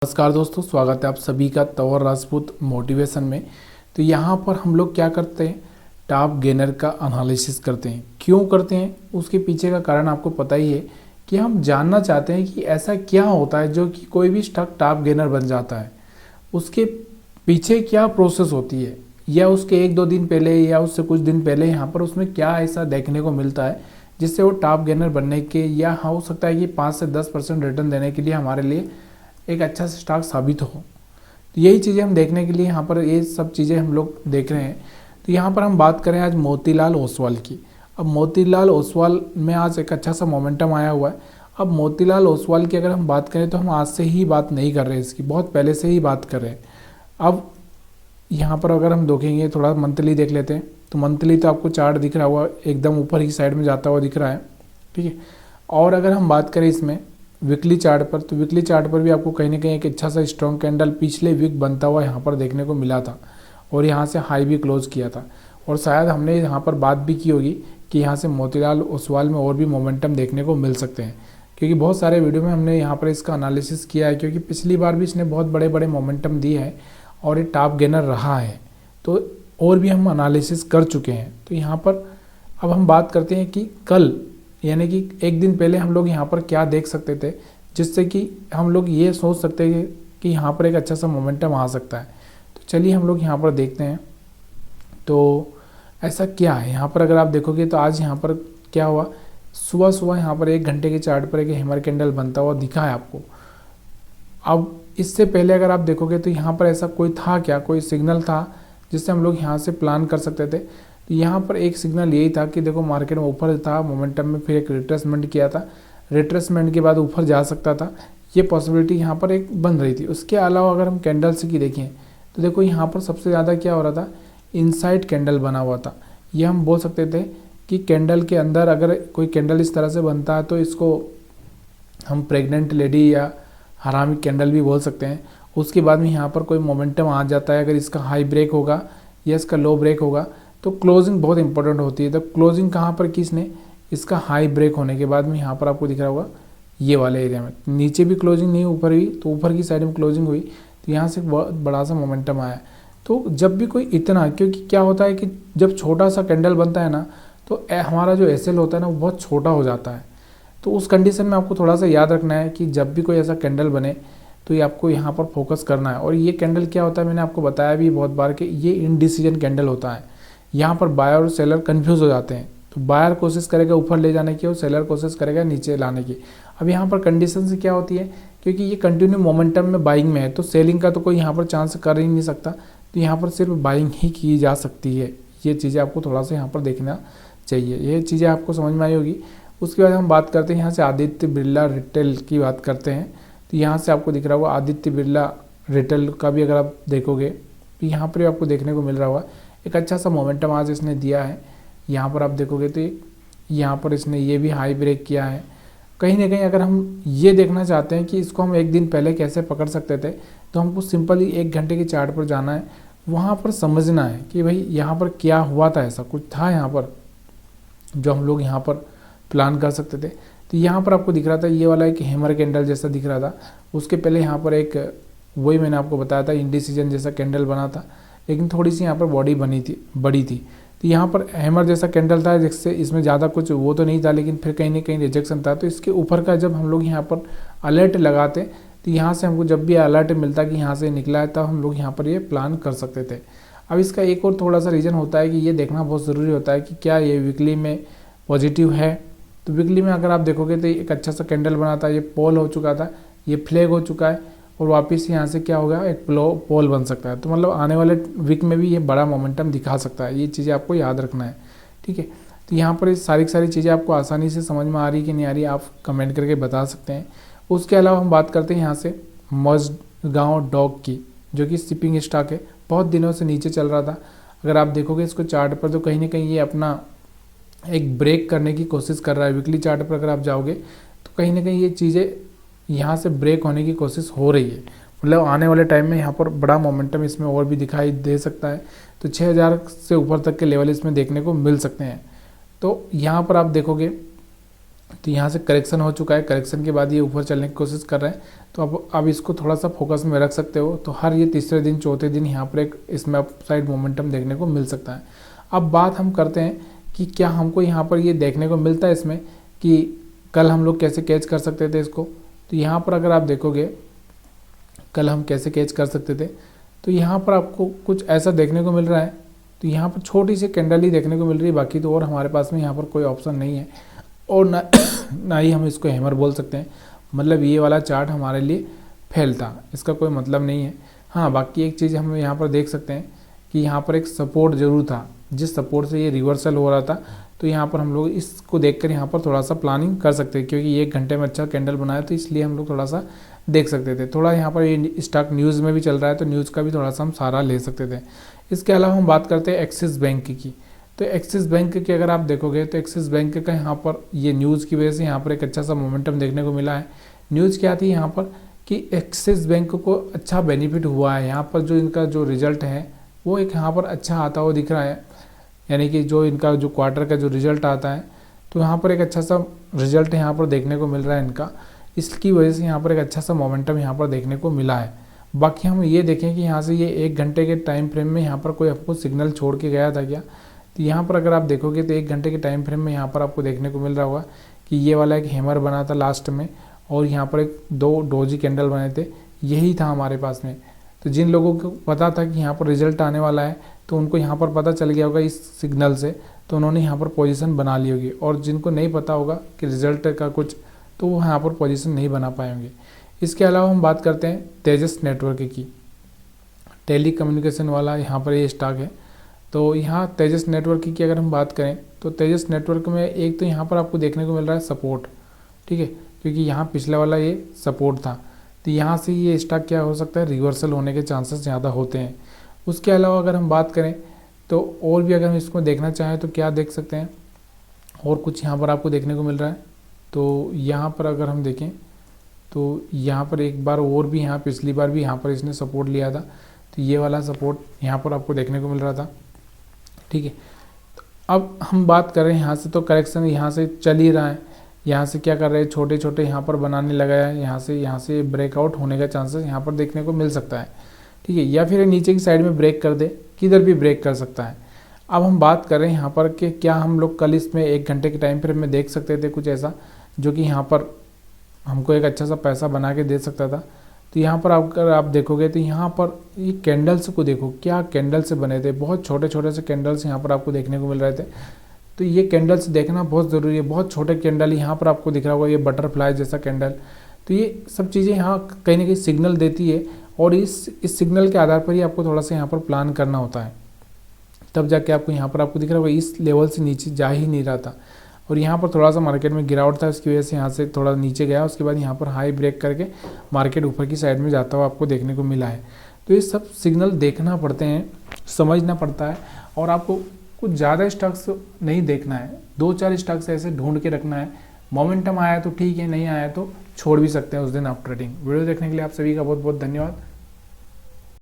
नमस्कार दोस्तों, स्वागत है आप सभी का तंवर राजपूत मोटिवेशन में। तो यहाँ पर हम लोग क्या करते हैं, टॉप गेनर का एनालिसिस करते हैं। क्यों करते हैं, उसके पीछे का कारण आपको पता ही है कि हम जानना चाहते हैं कि ऐसा क्या होता है जो कि कोई भी स्टॉक टॉप गेनर बन जाता है। उसके पीछे क्या प्रोसेस होती है, या उसके 1-2 दिन पहले या उससे कुछ दिन पहले यहाँ पर उसमें क्या ऐसा देखने को मिलता है जिससे वो टॉप गेनर बनने के, या हो सकता है कि 5 से 10% रिटर्न देने के लिए हमारे लिए एक अच्छा स्टॉक साबित हो। तो यही चीज़ें हम देखने के लिए यहाँ पर ये सब चीज़ें हम लोग देख रहे हैं। तो यहाँ पर हम बात करें आज मोतीलाल ओसवाल की। अब मोतीलाल ओसवाल में आज एक अच्छा सा मोमेंटम आया हुआ है। अब मोतीलाल ओसवाल की अगर हम बात करें तो हम आज से ही बात नहीं कर रहे हैं, इसकी बहुत पहले से ही बात कर रहे हैं। अब यहाँ पर अगर हम देखेंगे, थोड़ा मंथली देख लेते हैं। तो मंथली तो आपको चार्ट दिख रहा हुआ एकदम ऊपर की साइड में जाता हुआ दिख रहा है, ठीक है। और अगर हम बात करें इसमें वीकली चार्ट पर, तो वीकली चार्ट पर भी आपको कहीं ना कहीं एक अच्छा सा स्ट्रॉन्ग कैंडल पिछले वीक बनता हुआ यहाँ पर देखने को मिला था, और यहाँ से हाई भी क्लोज किया था। और शायद हमने यहाँ पर बात भी की होगी कि यहाँ से मोतीलाल ओसवाल में और भी मोमेंटम देखने को मिल सकते हैं, क्योंकि बहुत सारे वीडियो में हमने यहाँ पर इसका एनालिसिस किया है। क्योंकि पिछली बार भी इसने बहुत बड़े बड़े मोमेंटम दिए हैं और ये टॉप गेनर रहा है, तो और भी हम एनालिसिस कर चुके हैं। तो यहाँ पर अब हम बात करते हैं कि कल, यानी कि एक दिन पहले हम लोग यहाँ पर क्या देख सकते थे जिससे कि हम लोग ये सोच सकते हैं कि यहाँ पर एक अच्छा सा मोमेंटम आ सकता है। तो चलिए हम लोग यहाँ पर देखते हैं। तो ऐसा क्या है यहाँ पर, अगर आप देखोगे तो आज यहाँ पर क्या हुआ, सुबह सुबह यहाँ पर 1 घंटे के चार्ट पर एक हैमर कैंडल बनता हुआ दिखा है आपको। अब इससे पहले अगर आप देखोगे तो यहाँ पर ऐसा कोई था क्या, कोई सिग्नल था जिससे हम लोग यहाँ से प्लान कर सकते थे। तो यहाँ पर एक सिग्नल यही था कि देखो मार्केट में ऊपर था मोमेंटम में, फिर एक रिट्रेसमेंट किया था, रिट्रेसमेंट के बाद ऊपर जा सकता था, ये पॉसिबिलिटी यहाँ पर एक बन रही थी। उसके अलावा अगर हम कैंडल्स की देखें तो देखो यहाँ पर सबसे ज़्यादा क्या हो रहा था, इनसाइड कैंडल बना हुआ था। ये हम बोल सकते थे कि कैंडल के अंदर अगर कोई कैंडल इस तरह से बनता है तो इसको हम प्रेग्नेंट लेडी या हरामी कैंडल भी बोल सकते हैं। उसके बाद में यहाँ पर कोई मोमेंटम आ जाता है, अगर इसका हाई ब्रेक होगा या इसका लो ब्रेक होगा तो क्लोजिंग बहुत इंपॉर्टेंट होती है। तो क्लोजिंग कहाँ पर किसने, इसका हाई ब्रेक होने के बाद में यहाँ पर आपको दिख रहा होगा ये वाले एरिया में, नीचे भी क्लोजिंग नहीं ऊपर भी, तो ऊपर की साइड में क्लोजिंग हुई तो यहाँ से बहुत बड़ा सा मोमेंटम आया। तो जब भी कोई इतना, क्योंकि क्या होता है कि जब छोटा सा कैंडल बनता है ना तो हमारा जो एसएल होता है ना वो बहुत छोटा हो जाता है। तो उस कंडीशन में आपको थोड़ा सा याद रखना है कि जब भी कोई ऐसा कैंडल बने तो ये आपको यहाँ पर फोकस करना है। और ये कैंडल क्या होता है, मैंने आपको बताया भी बहुत बार कि ये इनडिसीजन कैंडल होता है। यहाँ पर बायर और सेलर कंफ्यूज हो जाते हैं। तो बायर कोशिश करेगा ऊपर ले जाने की और सेलर कोशिश करेगा नीचे लाने की। अब यहाँ पर कंडीशन से क्या होती है, क्योंकि ये कंटिन्यू मोमेंटम में बाइंग में है तो सेलिंग का तो कोई यहाँ पर चांस कर ही नहीं सकता। तो यहाँ पर सिर्फ बाइंग ही की जा सकती है। ये चीज़ें आपको थोड़ा सा यहाँ पर देखना चाहिए, ये चीज़ें आपको समझ में आई होगी। उसके बाद हम बात करते हैं यहाँ से आदित्य बिरला रिटेल की बात करते हैं। तो यहाँ से आपको दिख रहा होगा आदित्य बिरला रिटेल का भी अगर आप देखोगे तो यहाँ पर आपको देखने को मिल रहा होगा एक अच्छा सा मोमेंटम आज इसने दिया है। यहाँ पर आप देखोगे तो यहाँ पर इसने ये भी हाई ब्रेक किया है। कहीं ना कहीं अगर हम ये देखना चाहते हैं कि इसको हम एक दिन पहले कैसे पकड़ सकते थे, तो हमको सिंपली 1 घंटे के चार्ट पर जाना है, वहाँ पर समझना है कि भाई यहाँ पर क्या हुआ था, ऐसा कुछ था यहाँ पर जो हम लोग यहाँ पर प्लान कर सकते थे। तो यहाँ पर आपको दिख रहा था ये वाला एक हैमर कैंडल जैसा दिख रहा था। उसके पहले यहाँ पर एक, वही मैंने आपको बताया था, इंडिसीजन जैसा कैंडल बना था, लेकिन थोड़ी सी यहाँ पर बॉडी बड़ी थी। तो यहाँ पर हैमर जैसा कैंडल था जिससे इसमें ज़्यादा कुछ वो तो नहीं था, लेकिन फिर कहीं ना कहीं रिजेक्शन था। तो इसके ऊपर का जब हम लोग यहाँ पर अलर्ट लगाते तो यहाँ से हमको जब भी अलर्ट मिलता कि यहाँ से निकला है, तब हम लोग यहाँ पर ये प्लान कर सकते थे। अब इसका एक और थोड़ा सा रीज़न होता है कि ये देखना बहुत ज़रूरी होता है कि क्या ये वीकली में पॉजिटिव है। तो वीकली में अगर आप देखोगे तो एक अच्छा सा कैंडल बना था, ये पोल हो चुका था, ये फ्लैग हो चुका है, और वापस यहाँ से क्या होगा, एक पोल बन सकता है। तो मतलब आने वाले वीक में भी ये बड़ा मोमेंटम दिखा सकता है। ये चीज़ें आपको याद रखना है, ठीक है। तो यहाँ पर सारी चीज़ें आपको आसानी से समझ में आ रही कि नहीं आ रही, आप कमेंट करके बता सकते हैं। उसके अलावा हम बात करते हैं यहाँ से मजगांव डॉक की, जो कि शिपिंग स्टॉक है, बहुत दिनों से नीचे चल रहा था। अगर आप देखोगे इसको चार्ट पर तो कहीं ना कहीं ये अपना एक ब्रेक करने की कोशिश कर रहा है। वीकली चार्ट पर अगर आप जाओगे तो कहीं ना कहीं ये चीज़ें यहाँ से ब्रेक होने की कोशिश हो रही है। मतलब आने वाले टाइम में यहाँ पर बड़ा मोमेंटम इसमें और भी दिखाई दे सकता है। तो 6000 से ऊपर तक के लेवल इसमें देखने को मिल सकते हैं। तो यहाँ पर आप देखोगे तो यहाँ से करेक्शन हो चुका है, करेक्शन के बाद ये ऊपर चलने की कोशिश कर रहे हैं। तो अब इसको थोड़ा सा फोकस में रख सकते हो। तो हर ये तीसरे दिन चौथे दिन यहाँ पर एक इसमें अपसाइड मोमेंटम देखने को मिल सकता है। अब बात हम करते हैं कि क्या हमको यहाँ पर ये देखने को मिलता है इसमें कि कल हम लोग कैसे कैच कर सकते थे इसको। तो यहाँ पर अगर आप देखोगे कल हम कैसे कैच कर सकते थे, तो यहाँ पर आपको कुछ ऐसा देखने को मिल रहा है। तो यहाँ पर छोटी सी कैंडल ही देखने को मिल रही है, बाकी तो और हमारे पास में यहाँ पर कोई ऑप्शन नहीं है और ना ही हम इसको हैमर बोल सकते हैं। मतलब ये वाला चार्ट हमारे लिए फेल था, इसका कोई मतलब नहीं है। हाँ, बाकी एक चीज़ हम यहाँ पर देख सकते हैं कि यहाँ पर एक सपोर्ट ज़रूर था, जिस सपोर्ट से ये रिवर्सल हो रहा था। तो यहाँ पर हम लोग इसको देखकर यहाँ पर थोड़ा सा प्लानिंग कर सकते हैं, क्योंकि 1 घंटे में अच्छा कैंडल बनाया, तो इसलिए हम लोग थोड़ा सा देख सकते थे। थोड़ा यहाँ पर ये स्टॉक न्यूज़ में भी चल रहा है, तो न्यूज़ का भी थोड़ा सा हम सहारा ले सकते थे। इसके अलावा हम बात करते हैं एक्सिस बैंक की। तो एक्सिस बैंक की अगर आप देखोगे तो एक्सिस बैंक का यहाँ पर ये न्यूज़ की वजह से यहाँ पर एक अच्छा सा मोमेंटम देखने को मिला है। न्यूज़ क्या थी यहाँ पर कि एक्सिस बैंक को अच्छा बेनिफिट हुआ है। यहाँ पर जो इनका जो रिजल्ट है वो एक यहाँ पर अच्छा आता हुआ दिख रहा है, यानी कि जो इनका जो क्वार्टर का जो रिजल्ट आता है, तो यहाँ पर एक अच्छा सा रिजल्ट यहाँ पर देखने को मिल रहा है इनका। इसकी वजह से यहाँ पर एक अच्छा सा मोमेंटम यहाँ पर देखने को मिला है। बाकी हम ये देखें कि यहाँ से ये 1 घंटे के टाइम फ्रेम में यहाँ पर कोई आपको सिग्नल छोड़ के गया था क्या। तो यहाँ पर अगर आप देखोगे तो 1 घंटे के टाइम फ्रेम में यहाँ पर आपको देखने को मिल रहा होगा कि ये वाला एक हैमर बना था लास्ट में, और यहाँ पर एक 2 डोजी कैंडल बने थे, यही था हमारे पास में। तो जिन लोगों को पता था कि यहाँ पर रिजल्ट आने वाला है, तो उनको यहाँ पर पता चल गया होगा इस सिग्नल से, तो उन्होंने यहाँ पर पोजीशन बना ली होगी। और जिनको नहीं पता होगा कि रिजल्ट का कुछ, तो वो यहाँ पर पोजीशन नहीं बना पाएंगे। इसके अलावा हम बात करते हैं तेजस नेटवर्क की। टेली कम्युनिकेशन वाला यहाँ पर ये स्टॉक है। तो यहाँ तेजस नेटवर्क की अगर हम बात करें तो तेजस नेटवर्क में एक तो यहाँ पर आपको देखने को मिल रहा है सपोर्ट, ठीक है, क्योंकि यहाँ पिछला वाला ये सपोर्ट था। तो यहाँ से ये स्टॉक क्या हो सकता है, रिवर्सल होने के चांसेस ज़्यादा होते हैं। उसके अलावा अगर हम बात करें तो और भी अगर हम इसको देखना चाहें तो क्या देख सकते हैं, और कुछ यहाँ पर आपको देखने को मिल रहा है। तो यहाँ पर अगर हम देखें तो यहाँ पर एक बार और भी, यहाँ पिछली बार भी यहाँ पर इसने सपोर्ट लिया था, तो ये वाला सपोर्ट यहाँ पर आपको देखने को मिल रहा था, ठीक है। अब हम बात कर रहे हैं यहाँ से, तो करेक्शन यहाँ से चल ही रहा है। यहाँ से क्या कर रहे हैं, छोटे छोटे यहाँ पर बनाने लगा है, यहाँ से ब्रेकआउट होने का चांसेस यहाँ पर देखने को मिल सकता है, ठीक है, या फिर नीचे की साइड में ब्रेक कर दे, किधर भी ब्रेक कर सकता है। अब हम बात कर रहे हैं यहाँ पर कि क्या हम लोग कल इसमें 1 घंटे के टाइम फ्रेम में देख सकते थे कुछ ऐसा जो कि यहाँ पर हमको एक अच्छा सा पैसा बना के दे सकता था। तो यहाँ पर अगर आप देखोगे तो यहाँ पर ये कैंडल्स को देखो, क्या कैंडल से बने थे, बहुत छोटे छोटे से कैंडल्स यहाँ पर आपको देखने को मिल रहे थे। तो ये कैंडल्स देखना बहुत ज़रूरी है। बहुत छोटे कैंडल यहाँ पर आपको दिख रहा होगा, ये बटरफ्लाई जैसा कैंडल। तो ये सब चीज़ें यहाँ कहीं ना कहीं सिग्नल देती है, और इस सिग्नल के आधार पर ही आपको थोड़ा सा यहाँ पर प्लान करना होता है, तब जाके आपको यहाँ पर आपको दिख रहा होगा इस लेवल से नीचे जा ही नहीं रहा था, और यहाँ पर थोड़ा सा मार्केट में गिरावट था, इसकी वजह से यहाँ से थोड़ा नीचे गया, उसके बाद यहाँ पर हाई ब्रेक करके मार्केट ऊपर की साइड में जाता हुआ आपको देखने को मिला है। तो ये सब सिग्नल देखना पड़ते हैं, समझना पड़ता है, और आपको कुछ ज़्यादा स्टॉक्स नहीं देखना है, 2-4 स्टॉक्स ऐसे ढूंढ के रखना है। मोमेंटम आया तो ठीक है, नहीं आया तो छोड़ भी सकते हैं उस दिन आप ट्रेडिंग। वीडियो देखने के लिए आप सभी का बहुत बहुत धन्यवाद।